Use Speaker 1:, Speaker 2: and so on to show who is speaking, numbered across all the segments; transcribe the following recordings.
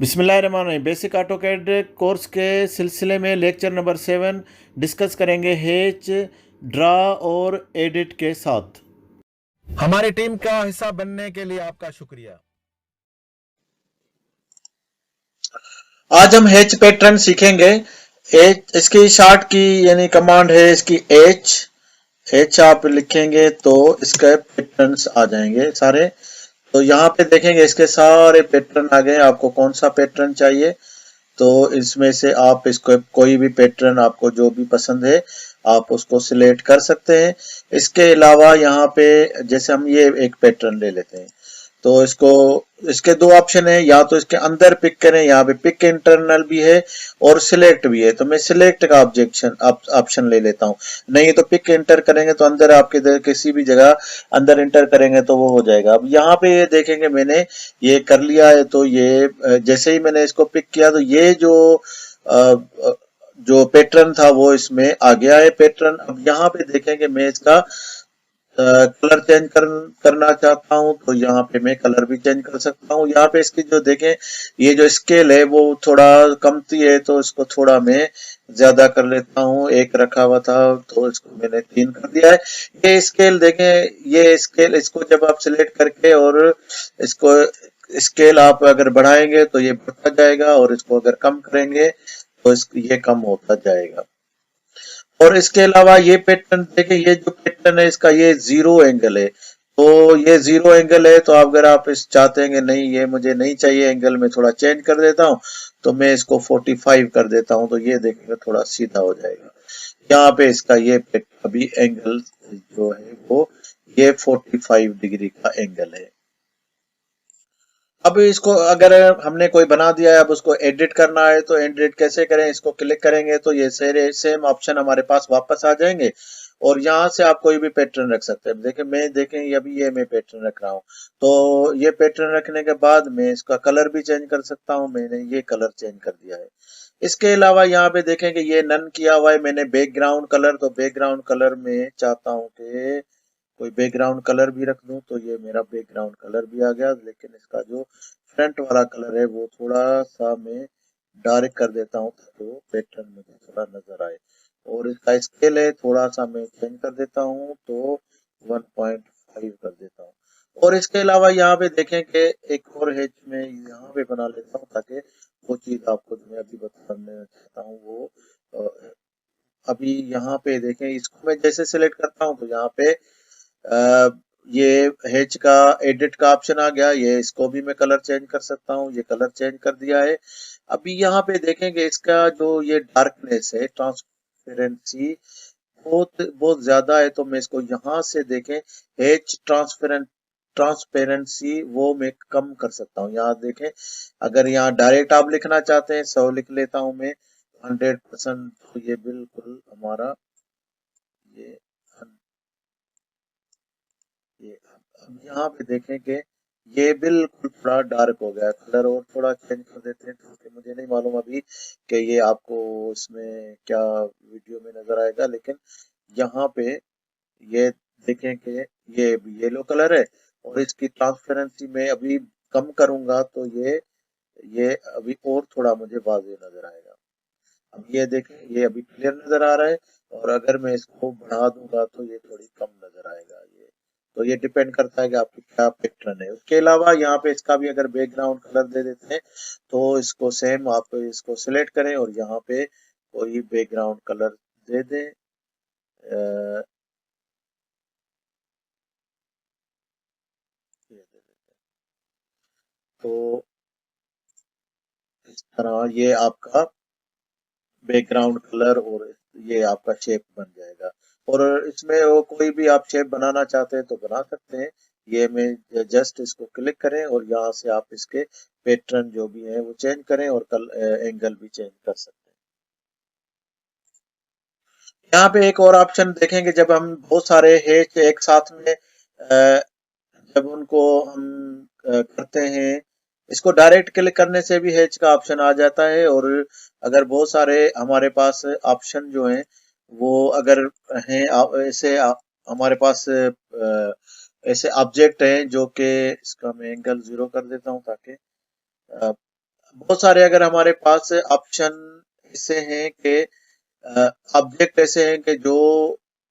Speaker 1: बिस्मिल्लाहिर्रहमानिर्रहीम। Basic AutoCAD course के सिलसिले में लेक्चर नंबर 7 डिस्कस करेंगे हेच, ड्रा और एडिट के साथ। हमारी टीम का हिस्सा बनने के लिए आपका शुक्रिया।
Speaker 2: आज हम हेच पैटर्न सीखेंगे। इसकी शॉर्ट की यानी कमांड है इसकी एच आप लिखेंगे तो इसके पैटर्न्स आ जाएंगे सारे। तो यहाँ पे देखेंगे इसके सारे पैटर्न आ गए। आपको कौन सा पैटर्न चाहिए तो इसमें से आप इसको कोई भी पैटर्न आपको जो भी पसंद है आप उसको सिलेक्ट कर सकते हैं। इसके अलावा यहाँ पे जैसे हम ये एक पैटर्न ले लेते हैं तो इसको इसके दो ऑप्शन है, या तो इसके अंदर पिक करें, यहाँ पे पिक इंटरनल भी है और सिलेक्ट भी है। तो मैं सिलेक्ट का ऑप्शन ले लेता हूँ। नहीं तो पिक इंटर करेंगे तो अंदर आपके किसी भी जगह अंदर इंटर करेंगे तो वो हो जाएगा। अब यहाँ पे ये देखेंगे मैंने ये कर लिया है। तो ये जैसे ही मैंने इसको पिक किया तो ये जो पैटर्न था वो इसमें आ गया है पैटर्न। अब यहाँ पे देखेंगे मैं इसका कलर चेंज करना चाहता हूं तो यहाँ पे मैं कलर भी चेंज कर सकता हूँ। यहाँ पे इसकी जो देखें ये जो स्केल है वो थोड़ा कमती है तो इसको थोड़ा मैं ज्यादा कर लेता हूँ। एक रखा हुआ था तो इसको मैंने 3 कर दिया है। ये स्केल देखें, ये स्केल इसको जब आप सिलेक्ट करके और इसको स्केल आप अगर बढ़ाएंगे तो ये बढ़ता जाएगा और इसको अगर कम करेंगे तो ये कम होता जाएगा। और इसके अलावा ये पैटर्न देखें, ये जो पैटर्न है इसका ये 0 एंगल है। तो ये 0 एंगल है तो अगर आप इस चाहते हैं कि नहीं ये मुझे नहीं चाहिए एंगल, में थोड़ा चेंज कर देता हूं तो मैं इसको 45 कर देता हूं तो ये देखेंगे थोड़ा सीधा हो जाएगा। यहाँ पे इसका ये अभी एंगल जो है वो ये 45 डिग्री का एंगल है। अब इसको अगर हमने कोई बना दिया है, अब उसको एडिट करना है तो एडिट कैसे करें, इसको क्लिक करेंगे तो ये सेम ऑप्शन हमारे पास वापस आ जाएंगे और यहाँ से आप कोई भी पैटर्न रख सकते हैं। देखें अभी ये मैं पैटर्न रख रहा हूँ तो ये पैटर्न रखने के बाद मैं इसका कलर भी चेंज कर सकता हूँ। मैंने ये कलर चेंज कर दिया है। इसके अलावा यहाँ पे देखें कि ये नन किया हुआ है मैंने बैकग्राउंड कलर। तो बैकग्राउंड कलर में चाहता हूँ कि कोई बैकग्राउंड कलर भी रख दूं तो ये मेरा बैकग्राउंड कलर भी आ गया। लेकिन इसका जो फ्रंट वाला कलर है वो थोड़ा सा मैं डार्क कर देता हूँ ताकि वो पैटर्न मुझे थोड़ा नजर आए। और इसका स्केल है थोड़ा सा मैं चेंज कर देता हूँ तो 1.5 कर देता हूँ। और इसके अलावा यहाँ पे देखें कि एक और हैच में यहाँ पे बना लेता हूँ ताकि वो चीज आपको जो मैं अभी बताना चाहता हूँ वो अभी यहाँ पे देखें। इसको मैं जैसे सिलेक्ट करता हूँ तो यहाँ पे ये हेच का एडिट का ऑप्शन आ गया। ये इसको भी मैं कलर चेंज कर सकता हूँ। ये कलर चेंज कर दिया है। अभी यहाँ पे देखेंगे इसका जो ये डार्कनेस है, ट्रांसपेरेंसी बहुत बहुत ज्यादा है तो मैं इसको यहाँ से देखें एच ट्रांसपेरेंसी वो मैं कम कर सकता हूँ। यहाँ देखें अगर यहाँ डायरेक्ट आप लिखना चाहते हैं 100 लिख लेता हूँ मैं 100%। तो ये बिल्कुल हमारा ये ये अब यहाँ पे देखें कि ये बिल्कुल थोड़ा डार्क हो गया। कलर और थोड़ा चेंज कर देते हैं क्योंकि मुझे नहीं मालूम अभी कि ये आपको इसमें क्या वीडियो में नजर आएगा। लेकिन यहाँ पे ये देखें कि ये येलो कलर है और इसकी ट्रांसपेरेंसी में अभी कम करूंगा तो ये अभी और थोड़ा मुझे वाज़ेह नजर आएगा। अब ये देखें ये अभी क्लियर नजर आ रहा है और अगर मैं इसको बढ़ा दूंगा तो ये थोड़ी कम नजर आएगा। ये तो ये डिपेंड करता है कि आपकी क्या पैटर्न है। उसके अलावा यहाँ पे इसका भी अगर बैकग्राउंड कलर दे देते हैं तो इसको सेम आप इसको सिलेक्ट करें और यहाँ पे कोई बैकग्राउंड कलर दे दें। ये दे देते हैं। तो इस तरह ये आपका बैकग्राउंड कलर और ये आपका शेप बन जाएगा। और इसमें वो कोई भी आप शेप बनाना चाहते हैं तो बना सकते हैं। ये मैं जस्ट इसको क्लिक करें और यहाँ से आप इसके पैटर्न जो भी है वो चेंज करें और एंगल भी चेंज कर सकते हैं। यहाँ पे एक और ऑप्शन देखेंगे, जब हम बहुत सारे हैच एक साथ में जब उनको हम करते हैं, इसको डायरेक्ट क्लिक करने से भी हैच का ऑप्शन आ जाता है। और अगर बहुत सारे हमारे पास ऑप्शन जो हैं वो अगर हैं ऐसे हमारे पास ऐसे ऑब्जेक्ट हैं जो कि इसका मैं एंगल 0 कर देता हूं ताकि बहुत सारे अगर हमारे पास ऑप्शन ऐसे हैं कि ऑब्जेक्ट ऐसे हैं कि जो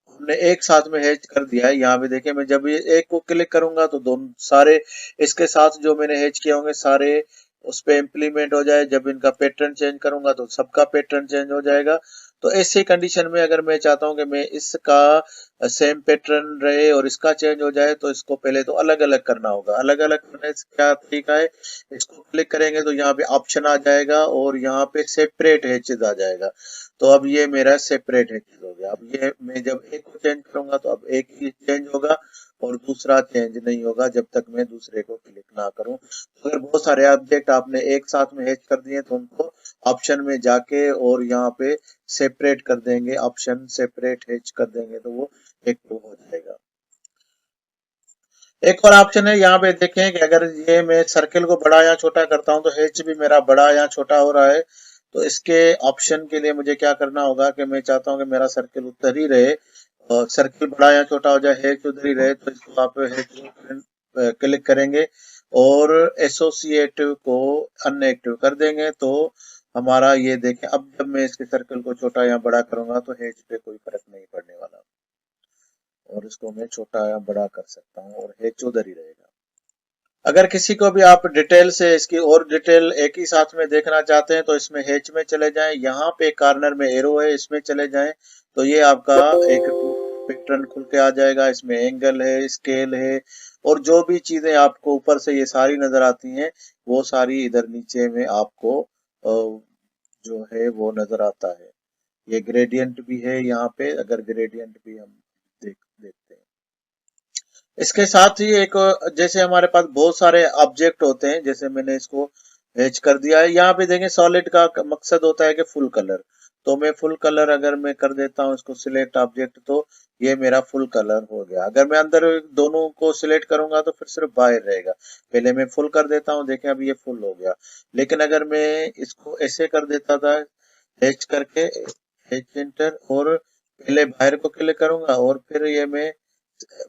Speaker 2: हमने एक साथ में हैच कर दिया है। यहाँ पे देखिए, मैं जब ये एक को क्लिक करूंगा तो दोनों सारे इसके साथ जो मैंने हैच किए होंगे सारे उस पे इम्प्लीमेंट हो जाए। जब इनका पैटर्न चेंज करूंगा तो सबका पैटर्न चेंज हो जाएगा। तो ऐसी कंडीशन में अगर मैं चाहता हूं कि मैं इसका सेम पैटर्न रहे और इसका चेंज हो जाए, तो इसको पहले तो अलग अलग करना होगा। अलग अलग करने से क्या तरीका है, इसको क्लिक करेंगे तो यहाँ पे ऑप्शन आ जाएगा और यहाँ पे सेपरेट हैचेस आ जाएगा। तो अब ये मेरा सेपरेट हैचेस हो गया। अब ये मैं जब एक को चेंज करूंगा तो अब एक ही चेंज होगा और दूसरा चेंज नहीं होगा जब तक मैं दूसरे को क्लिक ना करूं। तो अगर बहुत सारे ऑब्जेक्ट आपने एक साथ में हैच कर दिए तो उनको ऑप्शन में जाके और यहाँ पे सेपरेट कर देंगे, ऑप्शन सेपरेट हैच कर देंगे तो वो एक्टिव हो जाएगा। एक और ऑप्शन है, यहाँ पे देखें कि अगर ये मैं सर्किल को बड़ा या छोटा करता हूं तो हैच भी मेरा बड़ा या छोटा हो रहा है। तो इसके ऑप्शन के लिए मुझे क्या करना होगा कि मैं चाहता हूं कि मेरा सर्किल उधर ही रहे और सर्किल बड़ा या छोटा हो जाए, हैच उधर ही रहे। तो इसको आप हैच क्लिक करेंगे और एसोसिएटिव को अनएक्टिव कर देंगे। तो हमारा ये देखें, अब जब मैं इसके सर्कल को छोटा या बड़ा करूंगा तो हैच पे कोई फर्क नहीं पड़ने वाला और इसको मैं छोटा या बड़ा कर सकता हूँ और हैच उधर ही रहेगा। अगर किसी को भी आप डिटेल से इसकी और डिटेल एक ही साथ में देखना चाहते हैं तो इसमें हैच में चले जाएं, यहाँ पे कॉर्नर में एरो है इसमें चले जाएं तो ये आपका एक पैटर्न खुल के आ जाएगा। इसमें एंगल है, स्केल है और जो भी चीजें आपको ऊपर से ये सारी नजर आती हैं वो सारी इधर नीचे में आपको जो है वो नजर आता है। ये ग्रेडियंट भी है यहाँ पे, अगर ग्रेडियंट भी हम देखते हैं। इसके साथ ही एक, जैसे हमारे पास बहुत सारे ऑब्जेक्ट होते हैं, जैसे मैंने इसको हैच कर दिया है। यहाँ पे देखें सॉलिड का मकसद होता है कि फुल कलर, तो मैं फुल कलर अगर मैं कर देता हूँ इसको सिलेक्ट ऑब्जेक्ट तो ये मेरा फुल कलर हो गया। अगर मैं अंदर दोनों को सिलेक्ट करूंगा तो फिर सिर्फ बाहर रहेगा। पहले मैं फुल कर देता हूँ, देखें अब ये फुल हो गया। लेकिन अगर मैं इसको ऐसे कर देता था हैच करके, हैच एंटर, और पहले बाहर को क्लिक करूंगा और फिर ये मैं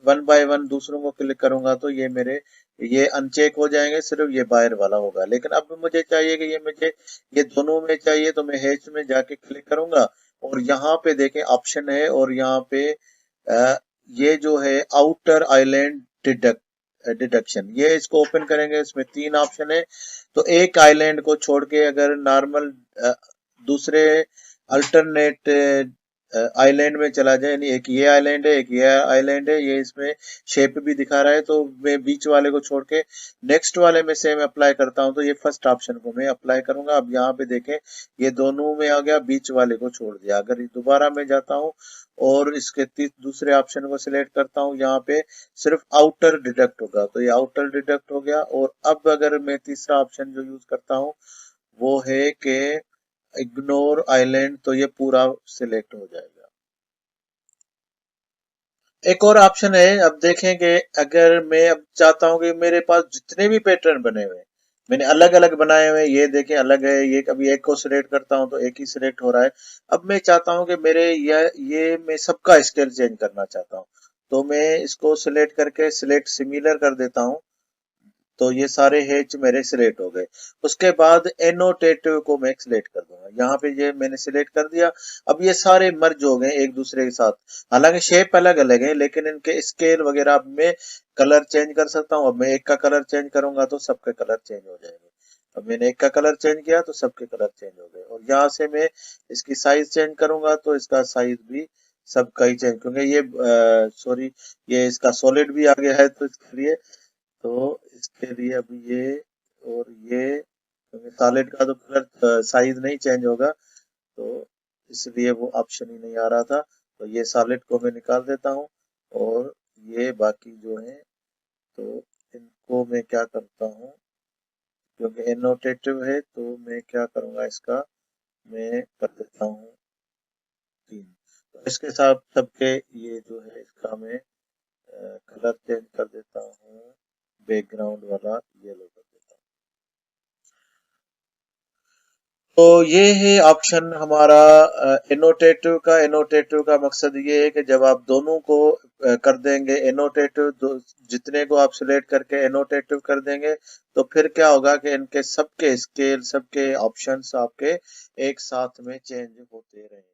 Speaker 2: वन बाय वन दूसरों को क्लिक करूंगा तो ये मेरे ये अनचेक हो जाएंगे, सिर्फ ये बाहर वाला होगा। लेकिन अब मुझे चाहिए कि ये मुझे ये दोनों में चाहिए तो मैं हैच में जाके क्लिक करूंगा और यहाँ पे देखें ऑप्शन है और यहाँ पे ये जो है आउटर आइलैंड डिडक्शन, ये इसको ओपन करेंगे। इसमें 3 ऑप्शन है। तो एक आइलैंड को छोड़ के अगर नॉर्मल दूसरे अल्टरनेट आइलैंड में चला जाए, यानी एक ये आइलैंड है एक ये आइलैंड है, ये इसमें शेप भी दिखा रहा है, तो मैं बीच वाले को छोड़ के नेक्स्ट वाले में सेम अप्लाई करता हूं तो ये फर्स्ट ऑप्शन को मैं अप्लाई करूंगा। अब यहाँ पे देखें ये दोनों में आ गया, बीच वाले को छोड़ दिया। अगर दोबारा मैं जाता हूँ और इसके दूसरे ऑप्शन को सिलेक्ट करता हूँ, यहाँ पे सिर्फ आउटर डिडक्ट होगा तो ये आउटर डिडक्ट हो गया। और अब अगर मैं तीसरा ऑप्शन जो यूज करता हूँ वो है कि इग्नोर आइलैंड, तो ये पूरा सिलेक्ट हो जाएगा। एक और ऑप्शन है, अब देखें कि अगर मैं अब चाहता हूं कि मेरे पास जितने भी पैटर्न बने हुए हैं, मैंने अलग अलग बनाए हुए हैं, ये देखें अलग है, ये कभी एक को सिलेक्ट करता हूं तो एक ही सिलेक्ट हो रहा है। अब मैं चाहता हूं कि मेरे ये मैं सबका स्केल चेंज करना चाहता हूं, तो मैं इसको सिलेक्ट करके सिलेक्ट सिमिलर कर देता हूं तो ये सारे हैच मेरे सिलेक्ट हो गए। उसके बाद एनोटेटिव को मैं सिलेक्ट कर दूंगा, यहाँ पे ये मैंने सिलेक्ट कर दिया। अब ये सारे मर्ज हो गए एक दूसरे के साथ, हालांकि शेप अलग अलग है लेकिन इनके स्केल वगैरह में कलर चेंज कर सकता हूँ। अब मैं एक का कलर चेंज करूंगा तो सबके कलर चेंज हो जाएंगे। अब मैंने एक का कलर चेंज किया तो सबके कलर चेंज हो गए। और यहाँ से मैं इसकी साइज चेंज करूंगा तो इसका साइज भी सबका ही चेंज, क्योंकि ये सॉरी ये इसका सॉलिड भी आ गया है तो इसके लिए, तो इसके लिए अब ये और ये, क्योंकि सॉलिड का तो कलर साइज नहीं चेंज होगा तो इसलिए वो ऑप्शन ही नहीं आ रहा था। तो ये सॉलिड को मैं निकाल देता हूँ और ये बाकी जो है तो इनको मैं क्या करता हूँ, क्योंकि एनोटेटिव है तो मैं क्या करूँगा, इसका मैं कर देता हूँ 3। तो इसके साथ सबके ये जो है इसका मैं कलर चेंज कर देता हूँ, बैकग्राउंड वाला येलो कर देता हूँ। तो ये है ऑप्शन हमारा एनोटेटिव का। एनोटेटिव का मकसद ये है कि जब आप दोनों को कर देंगे एनोटेटिव, जितने को आप सिलेक्ट करके एनोटेटिव कर देंगे तो फिर क्या होगा कि इनके सबके स्केल, सबके ऑप्शंस आपके एक साथ में चेंज होते रहेंगे।